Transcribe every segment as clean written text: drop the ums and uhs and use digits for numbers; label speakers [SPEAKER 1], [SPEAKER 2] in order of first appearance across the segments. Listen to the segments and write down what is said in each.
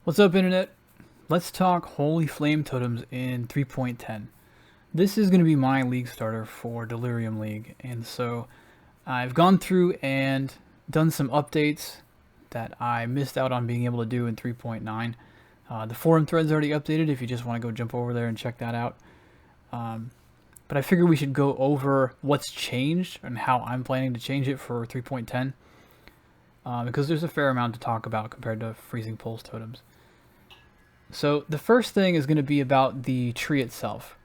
[SPEAKER 1] What's up, Internet? Let's talk Holy Flame Totems in 3.10. This is going to be my league starter for Delirium League, and so I've gone through and done some updates that I missed out on being able to do in 3.9. The forum thread's already updated if you just want to go jump over there and check that out. But I figured we should go over what's changed and how I'm planning to change it for 3.10. Because there's a fair amount to talk about compared to Freezing Pulse Totems. So the first thing is going to be about the tree itself.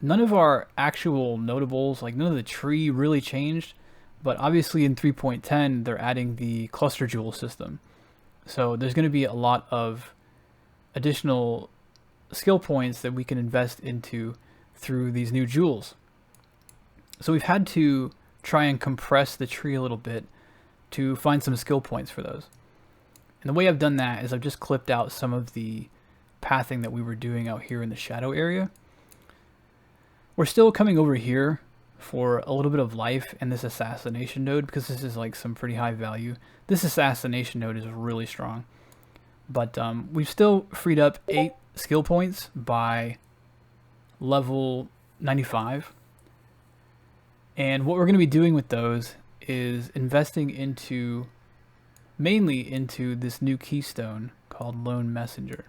[SPEAKER 1] None of our actual notables, like none of the tree really changed, but obviously in 3.10 they're adding the cluster jewel system. So there's going to be a lot of additional skill points that we can invest into through these new jewels. So we've had to try and compress the tree a little bit to find some skill points for those. And the way I've done that is I've just clipped out some of the pathing that we were doing out here in the shadow area. We're still coming over here for a little bit of life in this assassination node because this is like some pretty high value. This assassination node is really strong. But we've still freed up 8 skill points by level 95. And what we're going to be doing with those is investing mainly into this new keystone called Lone Messenger.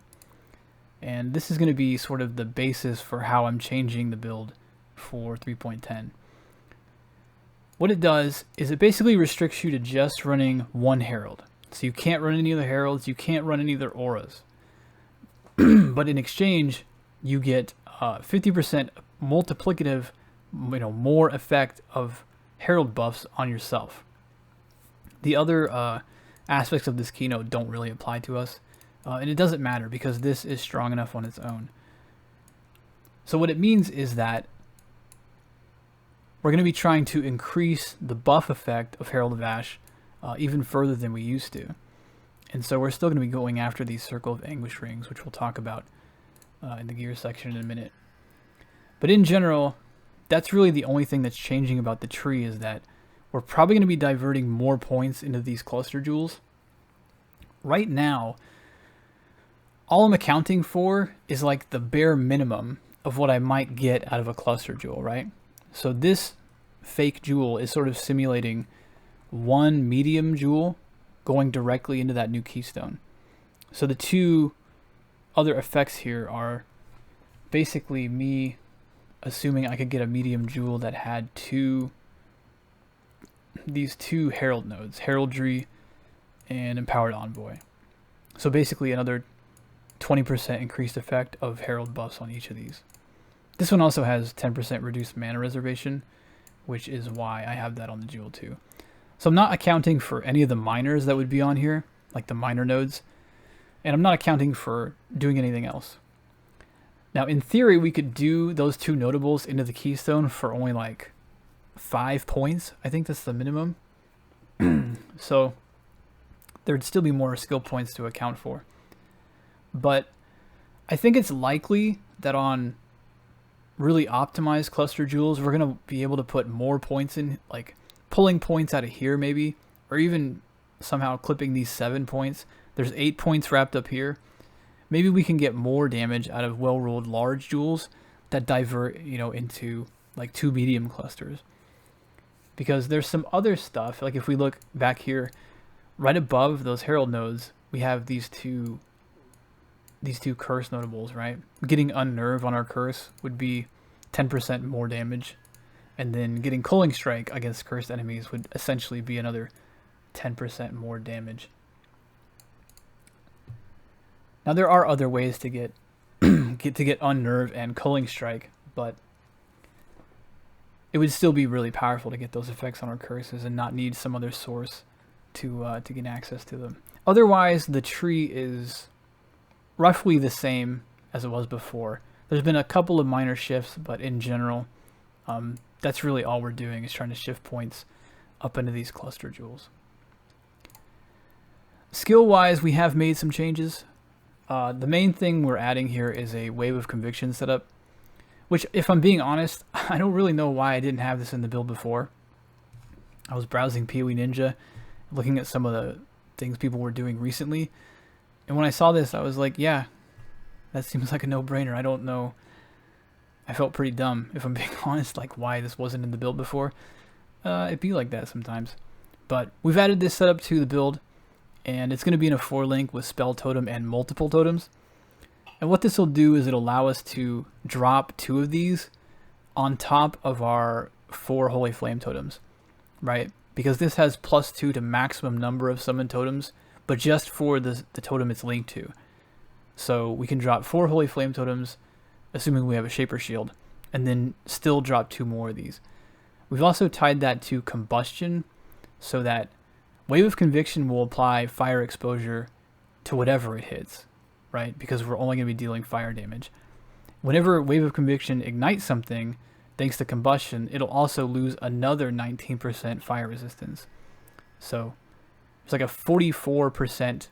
[SPEAKER 1] And this is going to be sort of the basis for how I'm changing the build for 3.10. What it does is it basically restricts you to just running one herald. So you can't run any other heralds, you can't run any other auras. But in exchange, you get 50% multiplicative, more effect of herald buffs on yourself. The other aspects of this keynote don't really apply to us. And it doesn't matter because this is strong enough on its own. So what it means is that we're going to be trying to increase the buff effect of Herald of Ash even further than we used to. And so we're still going to be going after these Circle of Anguish rings, which we'll talk about in the gear section in a minute. But in general, that's really the only thing that's changing about the tree, is that we're probably going to be diverting more points into these cluster jewels. Right now, all I'm accounting for is like the bare minimum of what I might get out of a cluster jewel, right? So this fake jewel is sort of simulating one medium jewel going directly into that new keystone. So the two other effects here are basically me assuming I could get a medium jewel that had these two herald nodes, heraldry and empowered envoy. So basically another 20% increased effect of herald buffs on each of these. This one also has 10% reduced mana reservation, which is why I have that on the jewel too. So I'm not accounting for any of the minors that would be on here, like the minor nodes, and I'm not accounting for doing anything else. Now in theory we could do those two notables into the keystone for only like 5 points. I think that's the minimum. So there'd still be more skill points to account for. But I think it's likely that on really optimized cluster jewels, we're going to be able to put more points in, like pulling points out of here maybe, or even somehow clipping these 7 points. There's 8 points wrapped up here. Maybe we can get more damage out of well-rolled large jewels that divert, into like 2 medium clusters. Because there's some other stuff, like if we look back here, right above those herald nodes, we have these two curse notables, right? Getting Unnerve on our curse would be 10% more damage. And then getting Culling Strike against cursed enemies would essentially be another 10% more damage. Now there are other ways to get Unnerve and Culling Strike, but it would still be really powerful to get those effects on our curses and not need some other source to get access to them. Otherwise, the tree is roughly the same as it was before. There's been a couple of minor shifts, but in general, that's really all we're doing, is trying to shift points up into these cluster jewels. Skill-wise, we have made some changes. The main thing we're adding here is a Wave of Conviction setup, which, if I'm being honest, I don't really know why I didn't have this in the build before. I was browsing PoE Ninja, looking at some of the things people were doing recently, And when I saw this, I was like, yeah, that seems like a no-brainer. I don't know. I felt pretty dumb, if I'm being honest, like why this wasn't in the build before. It'd be like that sometimes. But we've added this setup to the build, and it's going to be in a 4-link with spell totem and multiple totems. And what this will do is it'll allow us to drop 2 of these on top of our 4 Holy Flame Totems, right? Because this has +2 to maximum number of summon totems, but just for the totem it's linked to. So we can drop 4 Holy Flame Totems, assuming we have a Shaper Shield, and then still drop 2 more of these. We've also tied that to Combustion, so that Wave of Conviction will apply fire exposure to whatever it hits, right? Because we're only going to be dealing fire damage. Whenever Wave of Conviction ignites something, thanks to Combustion, it'll also lose another 19% fire resistance. So it's like a 44%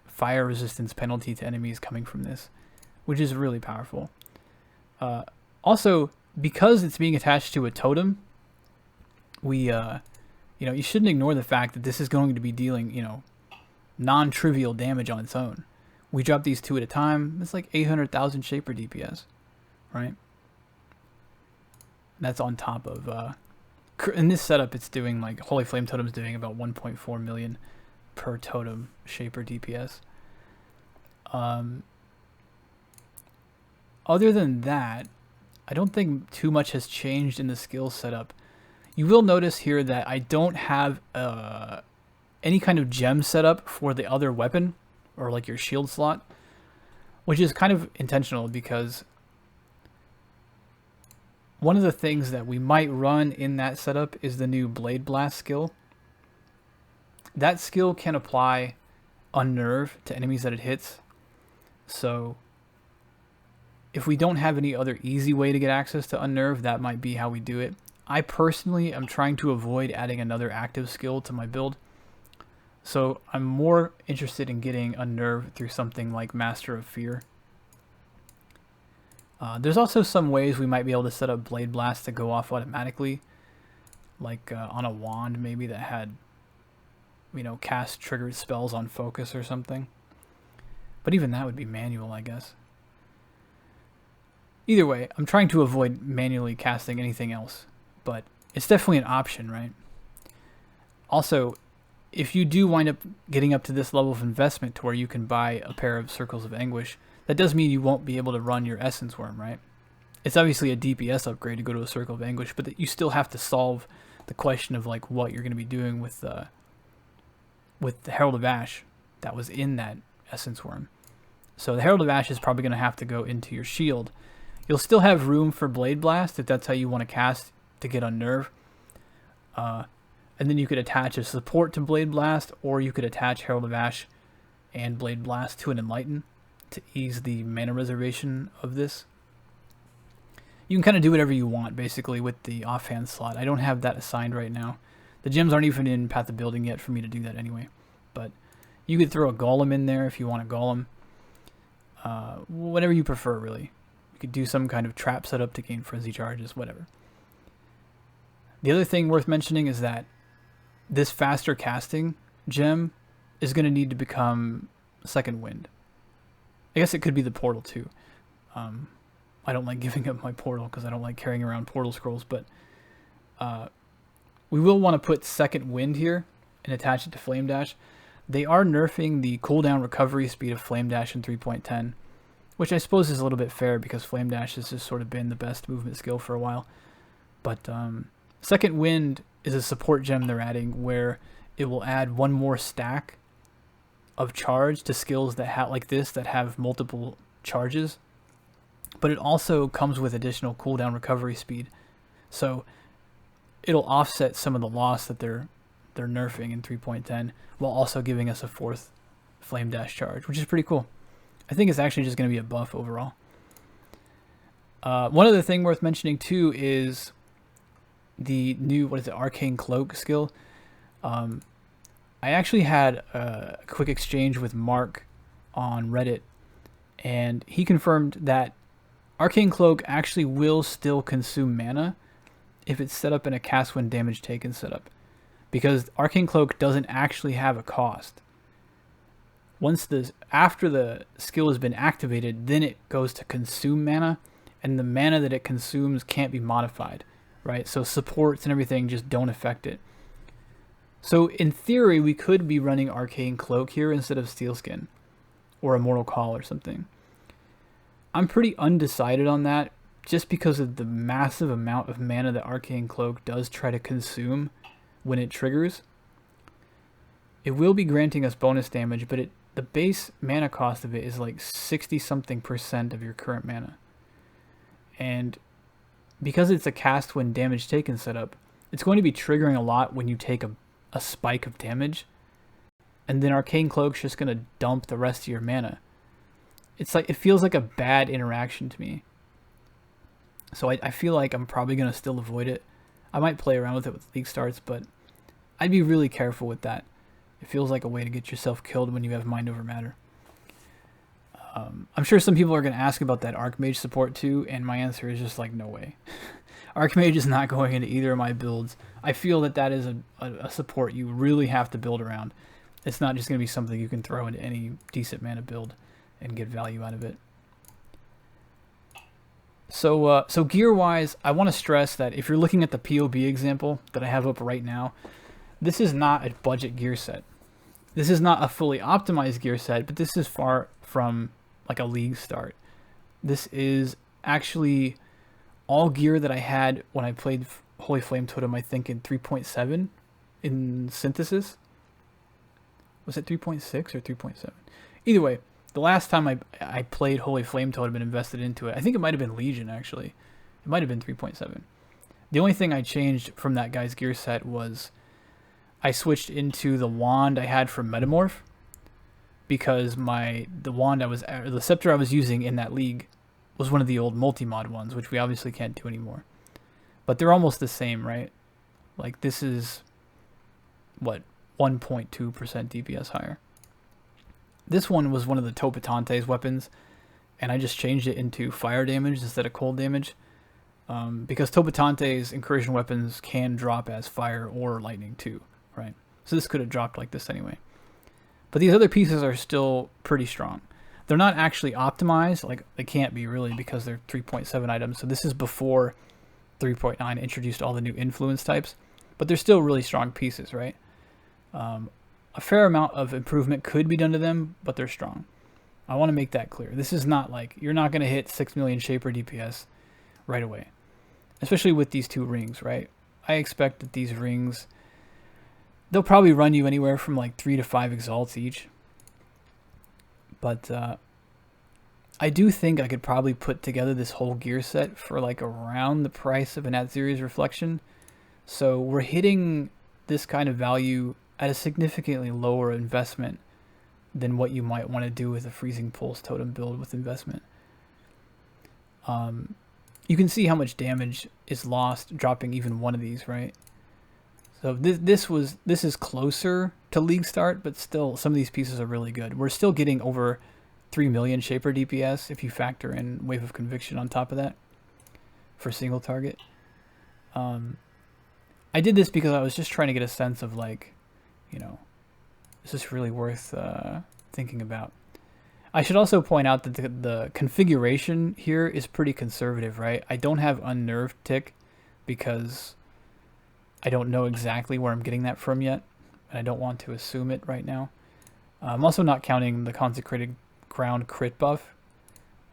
[SPEAKER 1] fire resistance penalty to enemies coming from this, which is really powerful. Also, because it's being attached to a totem, we, you shouldn't ignore the fact that this is going to be dealing, non-trivial damage on its own. We drop these 2 at a time. It's like 800,000 Shaper DPS, right? That's on top of, in this setup, it's doing like, Holy Flame Totem's doing about 1.4 million per totem Shaper DPS. Other than that, I don't think too much has changed in the skill setup. You will notice here that I don't have any kind of gem setup for the other weapon, or like your shield slot, which is kind of intentional because one of the things that we might run in that setup is the new Blade Blast skill. That skill can apply Unnerve to enemies that it hits. So if we don't have any other easy way to get access to Unnerve, that might be how we do it. I personally am trying to avoid adding another active skill to my build. So I'm more interested in getting Unnerve through something like Master of Fear. There's also some ways we might be able to set up Blade Blast to go off automatically. Like on a wand maybe that had, cast triggered spells on focus or something. But even that would be manual, I guess. Either way, I'm trying to avoid manually casting anything else. But it's definitely an option, right? Also, if you do wind up getting up to this level of investment to where you can buy a pair of Circles of Anguish, that does mean you won't be able to run your Essence Worm, right? It's obviously a DPS upgrade to go to a Circle of Anguish, but you still have to solve the question of like what you're going to be doing with the Herald of Ash that was in that Essence Worm. So the Herald of Ash is probably going to have to go into your shield. You'll still have room for Blade Blast if that's how you want to cast to get Unnerve. And then you could attach a support to Blade Blast, or you could attach Herald of Ash and Blade Blast to an Enlighten to ease the mana reservation of this. You can kind of do whatever you want, basically, with the offhand slot. I don't have that assigned right now. The gems aren't even in Path of Building yet for me to do that anyway. But you could throw a Golem in there if you want a Golem. Whatever you prefer, really. You could do some kind of trap setup to gain frenzy charges, whatever. The other thing worth mentioning is that this faster casting gem is going to need to become Second Wind. I guess it could be the portal too. I don't like giving up my portal because I don't like carrying around portal scrolls, but we will want to put Second Wind here and attach it to Flame Dash. They are nerfing the cooldown recovery speed of Flame Dash in 3.10, which I suppose is a little bit fair because Flame Dash has just sort of been the best movement skill for a while. But Second Wind is a support gem they're adding where it will add one more stack of charge to skills that that have multiple charges, but it also comes with additional cooldown recovery speed, so it'll offset some of the loss that they're nerfing in 3.10 while also giving us a 4th Flame Dash charge, which is pretty cool. I think it's actually just going to be a buff overall. One other thing worth mentioning too is the new, Arcane Cloak skill. I actually had a quick exchange with Mark on Reddit, and he confirmed that Arcane Cloak actually will still consume mana if it's set up in a cast when damage taken setup, because Arcane Cloak doesn't actually have a cost. after the skill has been activated, then it goes to consume mana, and the mana that it consumes can't be modified, right? So supports and everything just don't affect it. So in theory, we could be running Arcane Cloak here instead of Steelskin or Immortal Call or something. I'm pretty undecided on that just because of the massive amount of mana that Arcane Cloak does try to consume when it triggers. It will be granting us bonus damage, but the base mana cost of it is like 60-something% of your current mana. And because it's a cast when damage taken setup, it's going to be triggering a lot when you take a spike of damage. And then Arcane Cloak's just going to dump the rest of your mana. It's like, it feels like a bad interaction to me. So I feel like I'm probably going to still avoid it. I might play around with it with League starts, but I'd be really careful with that. It feels like a way to get yourself killed when you have Mind Over Matter. I'm sure some people are going to ask about that Archmage support too, and my answer is just like, no way. Archmage is not going into either of my builds. I feel that that is a support you really have to build around. It's not just going to be something you can throw into any decent mana build and get value out of it. So gear-wise, I want to stress that if you're looking at the POB example that I have up right now, this is not a budget gear set. This is not a fully optimized gear set, but this is far from like a League start. This is actually all gear that I had when I played Holy Flame Totem, I think in 3.7 in Synthesis. Was it 3.6 or 3.7? Either way, the last time I played Holy Flame Totem and invested into it, I think it might have been Legion actually. It might have been 3.7. The only thing I changed from that guy's gear set was I switched into the wand I had from Metamorph, because the scepter I was using in that league was one of the old multi-mod ones, which we obviously can't do anymore. But they're almost the same, right? Like this is what, 1.2% DPS higher. This one was one of the Topatante's weapons, and I just changed it into fire damage instead of cold damage, because Topatante's incursion weapons can drop as fire or lightning too, right? So this could have dropped like this anyway. But these other pieces are still pretty strong. They're not actually optimized, like they can't be really because they're 3.7 items. So this is before 3.9 introduced all the new influence types, but they're still really strong pieces, right? A fair amount of improvement could be done to them, but they're strong. I want to make that clear. This is not like, you're not going to hit 6 million Shaper DPS right away, especially with these two rings, right? I expect that these rings, they'll probably run you anywhere from like 3 to 5 exalts each. But I do think I could probably put together this whole gear set for like around the price of an Atziri's Reflection. So we're hitting this kind of value at a significantly lower investment than what you might want to do with a Freezing Pulse Totem build with investment. You can see how much damage is lost dropping even one of these, right? So this is closer to League start, but still some of these pieces are really good. We're still getting over 3 million Shaper DPS if you factor in Wave of Conviction on top of that for single target. I did this because I was just trying to get a sense of like, you know, is this really worth thinking about? I should also point out that the configuration here is pretty conservative, right? I don't have Unnerved Tick because I don't know exactly where I'm getting that from yet, and I don't want to assume it right now. I'm also not counting the Consecrated Ground crit buff.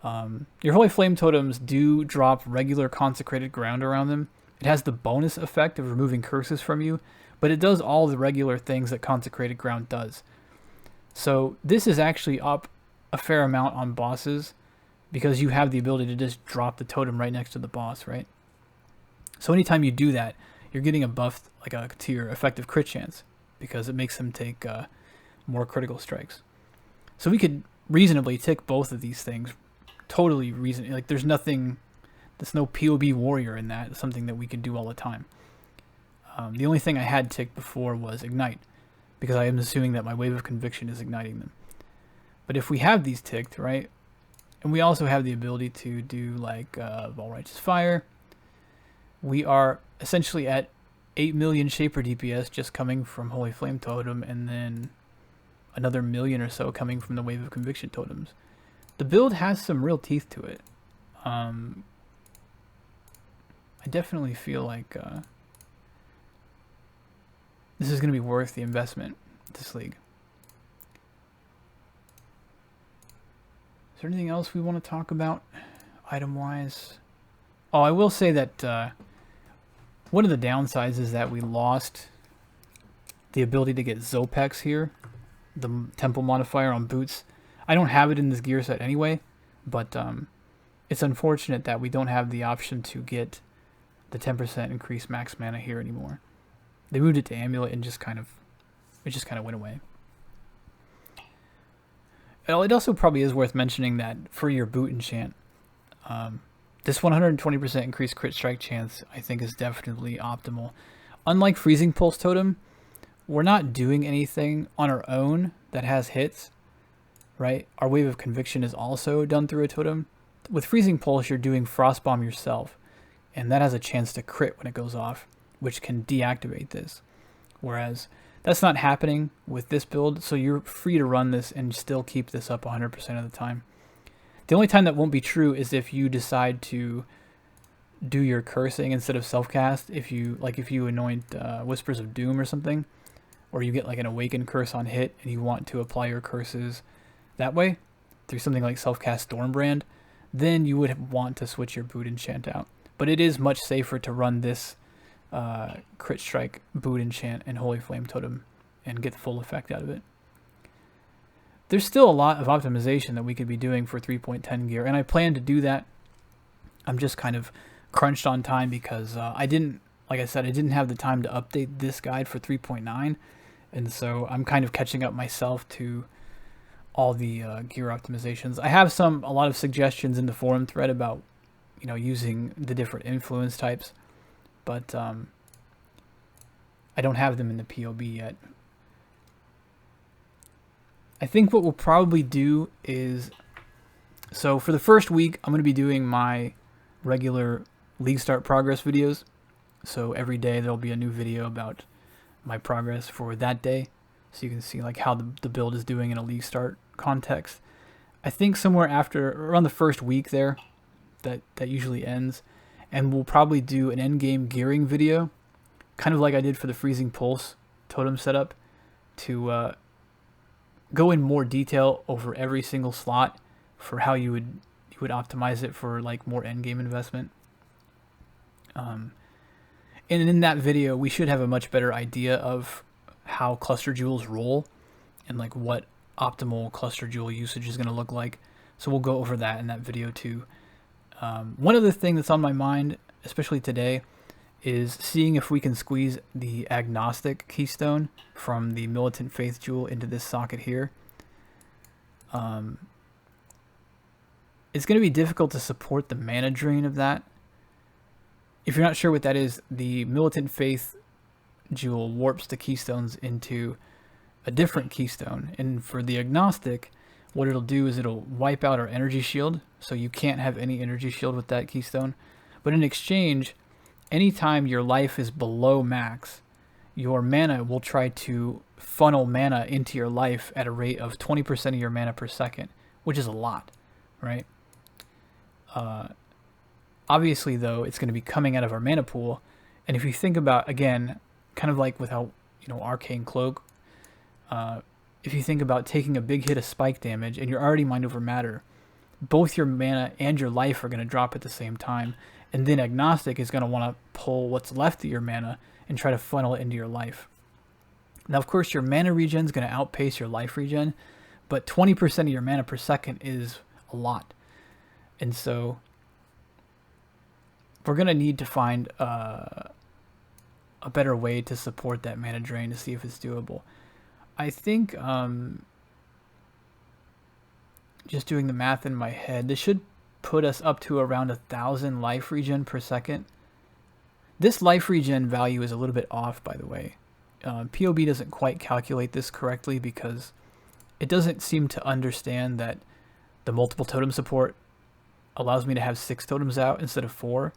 [SPEAKER 1] Your Holy Flame Totems do drop regular Consecrated Ground around them. It has the bonus effect of removing curses from you, but it does all the regular things that Consecrated Ground does. So this is actually up a fair amount on bosses because you have the ability to just drop the totem right next to the boss, right? So anytime you do that, you're getting a buff to your effective crit chance because it makes them take more critical strikes. So we could reasonably tick both of these things. Totally reasonably. Like there's no POB warrior in that. It's something that we can do all the time. The only thing I had ticked before was Ignite because I am assuming that my Wave of Conviction is igniting them. But if we have these ticked, right, and we also have the ability to do like All Righteous Fire, we are essentially at 8 million Shaper DPS just coming from Holy Flame Totem, and then another million or so coming from the Wave of Conviction totems. The build has some real teeth to it. I definitely feel like this is going to be worth the investment, this league. Is there anything else we want to talk about item-wise? Oh, I will say that one of the downsides is that we lost the ability to get Zopex here, the temple modifier on boots. I don't have it in this gear set anyway, but it's unfortunate that we don't have the option to get the 10% increased max mana here anymore. They moved it to Amulet and it just kind of went away. It also probably is worth mentioning that for your boot enchant, this 120% increased crit strike chance I think is definitely optimal. Unlike Freezing Pulse Totem, we're not doing anything on our own that has hits, right? Our Wave of Conviction is also done through a totem. With Freezing Pulse, you're doing Frostbomb yourself, and that has a chance to crit when it goes off, which can deactivate this. Whereas that's not happening with this build, so you're free to run this and still keep this up 100% of the time. The only time that won't be true is if you decide to do your cursing instead of self-cast. If you anoint Whispers of Doom or something, or you get like an Awakened curse on hit and you want to apply your curses that way through something like self-cast Stormbrand, then you would want to switch your boot enchant out. But it is much safer to run this crit strike boot enchant and Holy Flame Totem and get the full effect out of it. There's still a lot of optimization that we could be doing for 3.10 gear, and I plan to do that. I'm just kind of crunched on time because I didn't have the time to update this guide for 3.9, and so I'm kind of catching up myself to all the gear optimizations. I have a lot of suggestions in the forum thread about using the different influence types, but I don't have them in the POB yet. I think what we'll probably do is, so for the first week, I'm going to be doing my regular League Start progress videos. So every day there'll be a new video about my progress for that day, so you can see like how the build is doing in a League Start context. I think somewhere around the first week there, that usually ends, and we'll probably do an endgame gearing video, kind of like I did for the Freezing Pulse totem setup, to go in more detail over every single slot for how you would optimize it for like more endgame investment. And in that video, we should have a much better idea of how cluster jewels roll and like what optimal cluster jewel usage is going to look like. So we'll go over that in that video too. One other thing that's on my mind, especially today, is seeing if we can squeeze the Agnostic Keystone from the Militant Faith Jewel into this socket here. It's going to be difficult to support the mana drain of that. If you're not sure what that is, the Militant Faith Jewel warps the keystones into a different keystone. And for the Agnostic, what it'll do is it'll wipe out our energy shield, so you can't have any energy shield with that keystone. But in exchange, anytime your life is below max, your mana will try to funnel mana into your life at a rate of 20% of your mana per second, which is a lot, right? Obviously, though, it's going to be coming out of our mana pool. And if you think about, again, kind of like with how, Arcane Cloak, if you think about taking a big hit of spike damage and you're already Mind Over Matter, both your mana and your life are going to drop at the same time. And then Agnostic is going to want to pull what's left of your mana and try to funnel it into your life. Now, of course, your mana regen is going to outpace your life regen, but 20% of your mana per second is a lot. And so we're going to need to find a better way to support that mana drain to see if it's doable. I think, just doing the math in my head, this should put us up to around 1,000 life regen per second. This life regen value is a little bit off, by the way. POB doesn't quite calculate this correctly because it doesn't seem to understand that the multiple totem support allows me to have 6 totems out instead of 4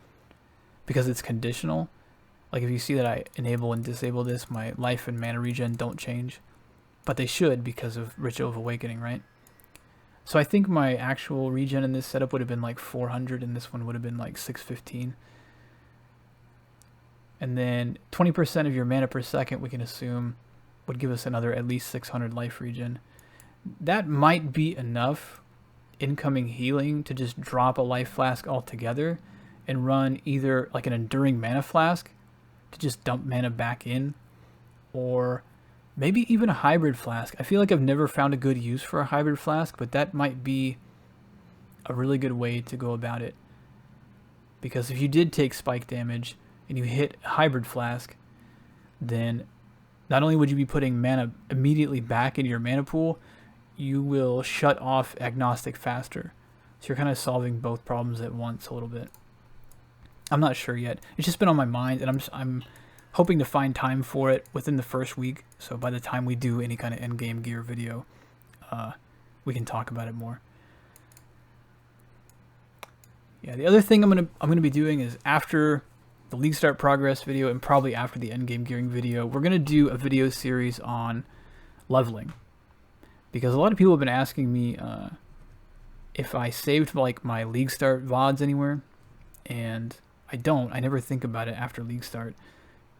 [SPEAKER 1] because it's conditional. Like if you see that I enable and disable this, my life and mana regen don't change. but they should because of Ritual of Awakening, right? So I think my actual regen in this setup would have been like 400, and this one would have been like 615. And then 20% of your mana per second, we can assume, would give us another at least 600 life regen. That might be enough incoming healing to just drop a life flask altogether and run either like an enduring mana flask to just dump mana back in, or maybe even a hybrid flask. I feel like I've never found a good use for a hybrid flask, but that might be a really good way to go about it. Because if you did take spike damage and you hit a hybrid flask, then not only would you be putting mana immediately back into your mana pool, you will shut off agnostic faster. So you're kind of solving both problems at once a little bit. I'm not sure yet. It's just been on my mind, and I'm hoping to find time for it within the first week. So by the time we do any kind of endgame gear video, we can talk about it more. Yeah, the other thing I'm gonna be doing is after the League Start progress video and probably after the endgame gearing video, we're gonna do a video series on leveling, because a lot of people have been asking me if I saved like my League Start VODs anywhere, and I don't. I never think about it after League Start.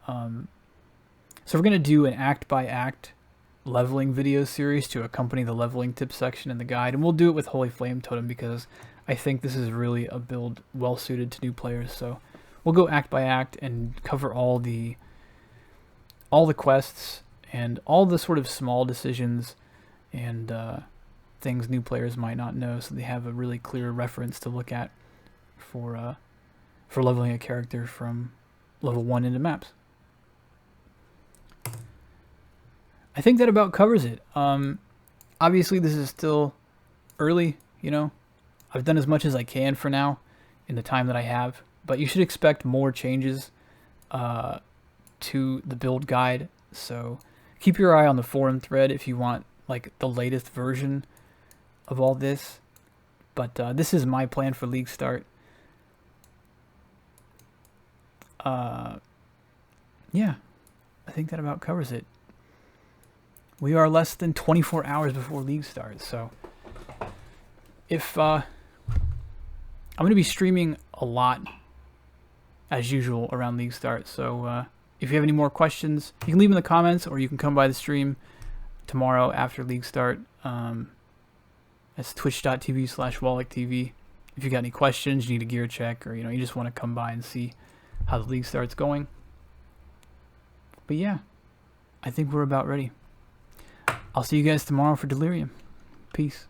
[SPEAKER 1] So we're gonna do an act-by-act leveling video series to accompany the leveling tips section in the guide, and we'll do it with Holy Flame Totem because I think this is really a build well suited to new players. So we'll go act by act and cover all the quests and all the sort of small decisions and things new players might not know, so they have a really clear reference to look at for leveling a character from level 1 into maps. I think that about covers it. Obviously this is still early, you know. I've done as much as I can for now in the time that I have, but you should expect more changes to the build guide. So keep your eye on the forum thread if you want like the latest version of all this. But this is my plan for League Start. Yeah, I think that about covers it. We are less than 24 hours before League starts, so if I'm going to be streaming a lot as usual around League start, so if you have any more questions, you can leave them in the comments, or you can come by the stream tomorrow after League start. That's twitch.tv/WallachTV. If you got any questions, you need a gear check, or you just want to come by and see how the League start's going. But yeah, I think we're about ready. I'll see you guys tomorrow for Delirium. Peace.